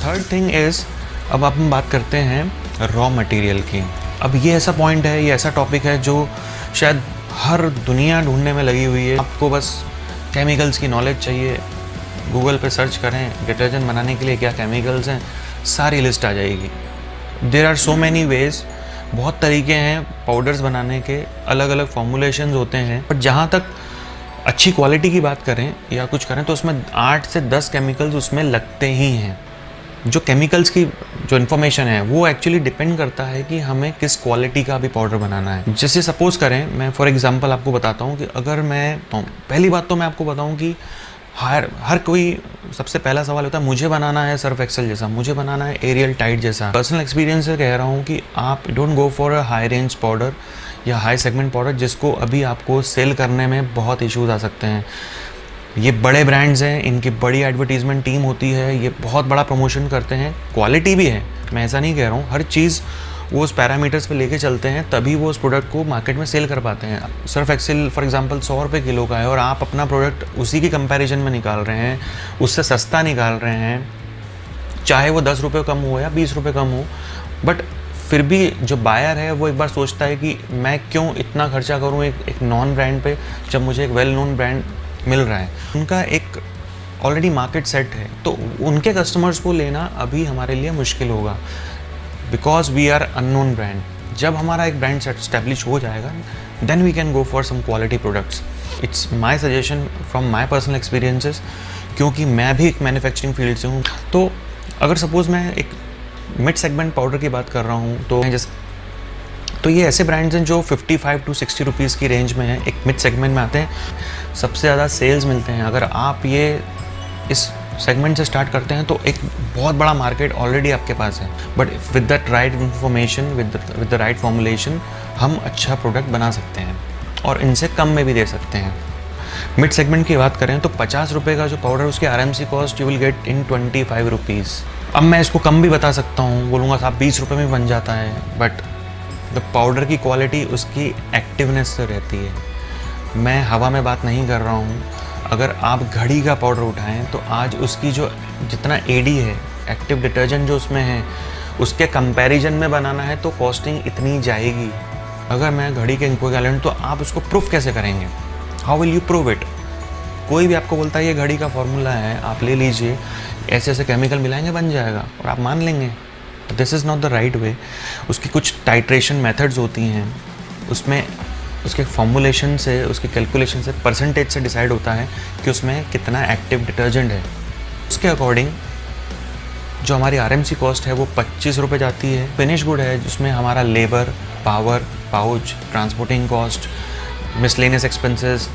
Third thing is, अब हम बात करते हैं रॉ मटेरियल की। अब ये ऐसा पॉइंट है, ये ऐसा टॉपिक है जो शायद हर दुनिया ढूंढने में लगी हुई है। आपको बस केमिकल्स की नॉलेज चाहिए, गूगल पे सर्च करें डिटर्जेंट बनाने के लिए क्या केमिकल्स हैं, सारी लिस्ट आ जाएगी। There are so many ways, बहुत तरीके हैं पाउडर्स बनाने के, अलग अलग फॉर्मुलेशंस होते हैं। बट जहाँ तक अच्छी क्वालिटी की बात करें या कुछ करें तो उसमें 8 से 10 केमिकल्स उसमें लगते ही हैं। जो केमिकल्स की जो इन्फॉर्मेशन है वो एक्चुअली डिपेंड करता है कि हमें किस क्वालिटी का भी पाउडर बनाना है। जैसे सपोज़ करें, मैं फॉर एग्जांपल आपको बताता हूँ कि अगर मैं पहली बात तो मैं आपको बताऊँ कि हर कोई सबसे पहला सवाल होता है मुझे बनाना है सर्फ एक्सेल जैसा, मुझे बनाना है एरियल टाइट जैसा। पर्सनल एक्सपीरियंस से कह रहा हूँ कि आप don't go for a high range powder या हाई सेगमेंट पाउडर जिसको अभी आपको सेल करने में बहुत इश्यूज आ सकते हैं। ये बड़े ब्रांड्स हैं, इनकी बड़ी एडवर्टीजमेंट टीम होती है, ये बहुत बड़ा प्रमोशन करते हैं, क्वालिटी भी है, मैं ऐसा नहीं कह रहा हूँ। हर चीज़ वो उस पैरामीटर्स पे लेके चलते हैं तभी वो उस प्रोडक्ट को मार्केट में सेल कर पाते हैं। सर्फ एक्सेल फॉर एग्जांपल 100 रुपये किलो का है और आप अपना प्रोडक्ट उसी की कंपैरिजन में निकाल रहे हैं, उससे सस्ता निकाल रहे हैं, चाहे वो 10 रुपये कम हो या 20 रुपये कम हो। बट फिर भी जो बायर है वो एक बार सोचता है कि मैं क्यों इतना खर्चा करूँ एक नॉन ब्रांड पे जब मुझे एक वेल नोन ब्रांड मिल रहा है। उनका एक ऑलरेडी मार्केट सेट है, तो उनके कस्टमर्स को लेना अभी हमारे लिए मुश्किल होगा, because we are unknown brand. जब हमारा एक ब्रांड सेट स्टैब्लिश हो जाएगा then we can go for some quality products. It's my suggestion from my personal experiences, क्योंकि मैं भी एक मैन्युफैक्चरिंग फील्ड से हूँ। तो अगर सपोज़ मैं एक मिड सेगमेंट पाउडर की बात कर रहा हूँ तो ये ऐसे ब्रांड्स हैं जो 55 to 60 रुपीज़ की रेंज में हैं, एक मिड सेगमेंट में आते हैं, सबसे ज़्यादा सेल्स मिलते हैं। अगर आप ये इस सेगमेंट से स्टार्ट करते हैं तो एक बहुत बड़ा मार्केट ऑलरेडी आपके पास है। But with the right information, with the right formulation हम अच्छा प्रोडक्ट बना सकते हैं और इनसे कम में भी दे सकते हैं। मिड सेगमेंट की बात करें तो 50 रुपये का जो पाउडर उसकी RMC cost you will get in 25 rupees. अब मैं इसको कम भी बता सकता हूँ, बोलूँगा साहब 20 रुपये में बन जाता है, बट द पाउडर की क्वालिटी उसकी एक्टिवनेस से रहती है। मैं हवा में बात नहीं कर रहा हूँ। अगर आप घड़ी का पाउडर उठाएं तो आज उसकी जो जितना AD है, एक्टिव डिटर्जेंट जो उसमें है, उसके कंपैरिजन में बनाना है तो कॉस्टिंग इतनी जाएगी। अगर मैं घड़ी के इक्विवेलेंट, तो आप उसको प्रूफ कैसे करेंगे? How will you prove it? कोई भी आपको बोलता है ये घड़ी का फॉर्मूला है, आप ले लीजिए, ऐसे ऐसे केमिकल मिलाएंगे बन जाएगा, और आप मान लेंगे। This is not the right way. उसकी कुछ टाइट्रेशन मेथड्स होती हैं, उसमें उसके फॉर्मुलेशन से, उसके कैलकुलेशन से, परसेंटेज से डिसाइड होता है कि उसमें कितना एक्टिव डिटर्जेंट है। उसके अकॉर्डिंग जो हमारी RMC कॉस्ट है वो 25 रुपये जाती है। फिनिश गुड है जिसमें हमारा labour, power, pouch, transporting cost, miscellaneous expenses,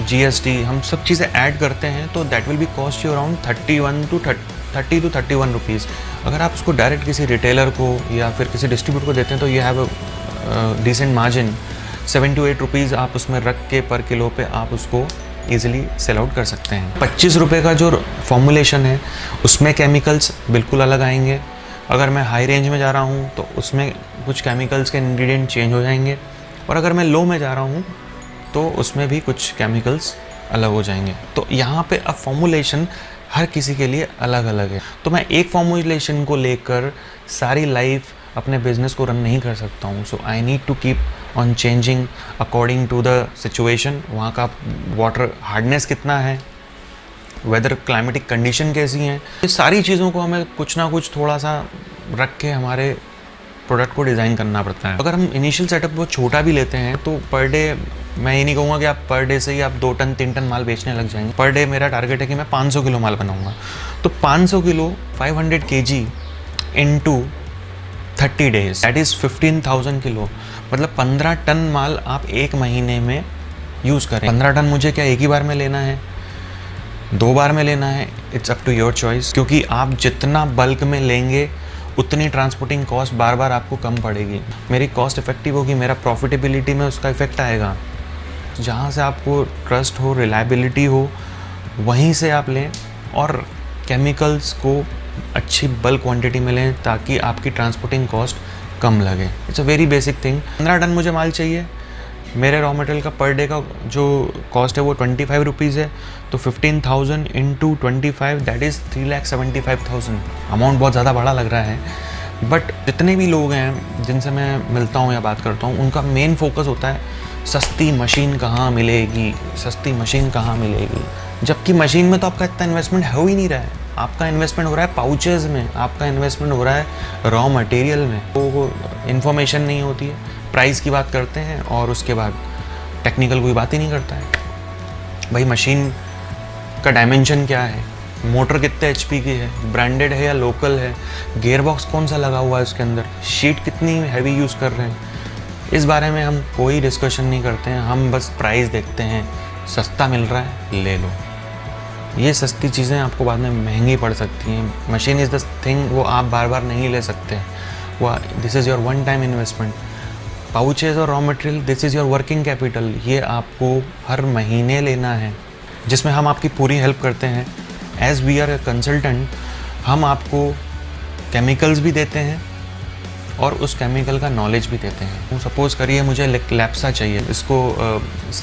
GST, हम सब चीज़ें ऐड करते हैं तो that will be cost you around 30 to 31 rupees. अगर आप उसको डायरेक्ट किसी रिटेलर को या फिर किसी डिस्ट्रीब्यूटर को देते हैं तो you have a decent margin. 7 to 8 rupees आप उसमें रख के पर किलो पे आप उसको ईजिली सेल आउट कर सकते हैं। 25 रुपये का जो फॉर्मुलेशन है उसमें केमिकल्स बिल्कुल अलग आएंगे। अगर मैं हाई रेंज में जा रहा हूँ तो उसमें कुछ केमिकल्स के इंग्रेडिएंट चेंज हो जाएंगे, और अगर मैं लो में जा रहा हूँ तो उसमें भी कुछ केमिकल्स अलग हो जाएंगे। तो यहाँ पे अब फॉर्मुलेशन हर किसी के लिए अलग अलग है। तो मैं एक फॉर्मुलेशन को लेकर सारी लाइफ अपने बिजनेस को रन नहीं कर सकता हूँ। So I need to keep on changing according to the situation. वहाँ का वाटर हार्डनेस कितना है, वेदर क्लाइमेटिक कंडीशन कैसी हैं, ये सारी चीज़ों को हमें कुछ ना कुछ थोड़ा सा रख के हमारे प्रोडक्ट को डिज़ाइन करना पड़ता है। अगर हम इनिशियल सेटअप वो छोटा भी लेते हैं तो पर डे, मैं ये नहीं कहूँगा कि आप पर डे से ही आप 2 टन 3 टन माल बेचने लग जाएंगे। पर डे मेरा टारगेट है कि मैं 500 किलो माल बनाऊँगा। तो 500 kilo 500 kg into 30 days, that is 15,000 kilo. मतलब 15 टन माल आप एक महीने में यूज़ करें। 15 टन मुझे क्या एक ही बार में लेना है, 2 बार में लेना है, it's up to your choice. क्योंकि आप जितना बल्क में लेंगे उतनी ट्रांसपोर्टिंग कॉस्ट बार बार आपको कम पड़ेगी। मेरी कॉस्ट इफेक्टिव होगी, मेरा प्रॉफिटेबिलिटी में उसका इफेक्ट आएगा। जहाँ से आपको ट्रस्ट हो, रिलायबिलिटी हो, वहीं से आप लें और केमिकल्स को अच्छी बल्क क्वांटिटी में लें ताकि आपकी ट्रांसपोर्टिंग कॉस्ट कम लगे। It's a very basic thing. 15 ton मुझे माल चाहिए, मेरे रॉ मटेरियल का पर डे का जो कॉस्ट है वो 25 रुपीज़ है, तो 15,000 इंटू 25 दैट इज़ 3,75,000। अमाउंट बहुत ज़्यादा बड़ा लग रहा है, बट जितने भी लोग हैं जिनसे मैं मिलता हूँ या बात करता हूँ, उनका मेन फोकस होता है सस्ती मशीन कहाँ मिलेगी, सस्ती मशीन कहाँ मिलेगी। जबकि मशीन में तो आपका इतना इन्वेस्टमेंट हो ही नहीं रहा है, आपका इन्वेस्टमेंट हो रहा है पाउचेज़ में, आपका इन्वेस्टमेंट हो रहा है रॉ मटेरियल में। वो इन्फॉर्मेशन नहीं होती है, प्राइस की बात करते हैं और उसके बाद टेक्निकल कोई बात ही नहीं करता है। भाई मशीन का डायमेंशन क्या है, मोटर कितने HP की है, ब्रांडेड है या लोकल है, गियर बॉक्स कौन सा लगा हुआ है उसके अंदर, शीट कितनी हैवी यूज़ कर रहे हैं, इस बारे में हम कोई डिस्कशन नहीं करते हैं। हम बस प्राइस देखते हैं, सस्ता मिल रहा है ले लो। ये सस्ती चीज़ें आपको बाद में महंगी पड़ सकती हैं। मशीन इज़ द थिंग, वो आप बार बार नहीं ले सकते, वो this is your one time investment. Pouches और raw material this is your working capital, ये आपको हर महीने लेना है, जिसमें हम आपकी पूरी हेल्प करते हैं। As we are a consultant, हम आपको केमिकल्स भी देते हैं और उस केमिकल का नॉलेज भी देते हैं। सपोज़ करिए मुझे लैप्सा चाहिए, इसको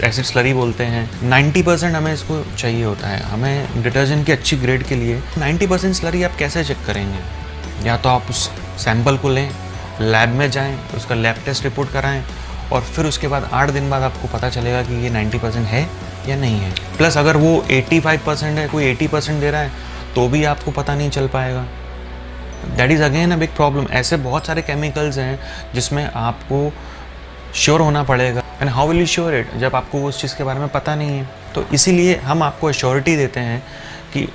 एसिड स्लरी बोलते हैं, 90% हमें इसको चाहिए होता है। हमें डिटर्जेंट की अच्छी ग्रेड के लिए 90% स्लरी आप कैसे चेक करेंगे? या तो आप उस सैंपल को लें, लैब में जाएं, उसका लैब टेस्ट रिपोर्ट कराएं और फिर उसके बाद 8 दिन बाद आपको पता चलेगा कि ये 90% है या नहीं है। प्लस अगर वो 85% है, कोई 80% दे रहा है, तो भी आपको पता नहीं चल पाएगा। That is again a big problem. ऐसे बहुत सारे केमिकल्स हैं जिसमें आपको श्योर होना पड़ेगा, and how will you sure it जब आपको उस चीज़ के बारे में पता नहीं है। तो इसीलिए हम आपको एश्योरिटी देते हैं कि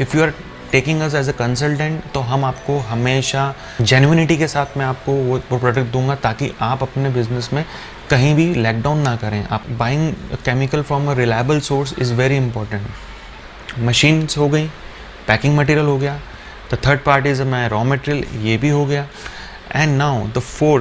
if you are taking us as a consultant, तो हम आपको हमेशा जेन्युइनिटी के साथ मैं आपको वो प्रोडक्ट दूंगा, ताकि आप अपने बिजनेस में कहीं भी लैक डाउन ना करें। आप buying chemical from a reliable source is very important. Machines हो गई, पैकिंग मटेरियल हो गया, the third part is my raw material, ये भी हो गया, एंड नाउ द फोर्थ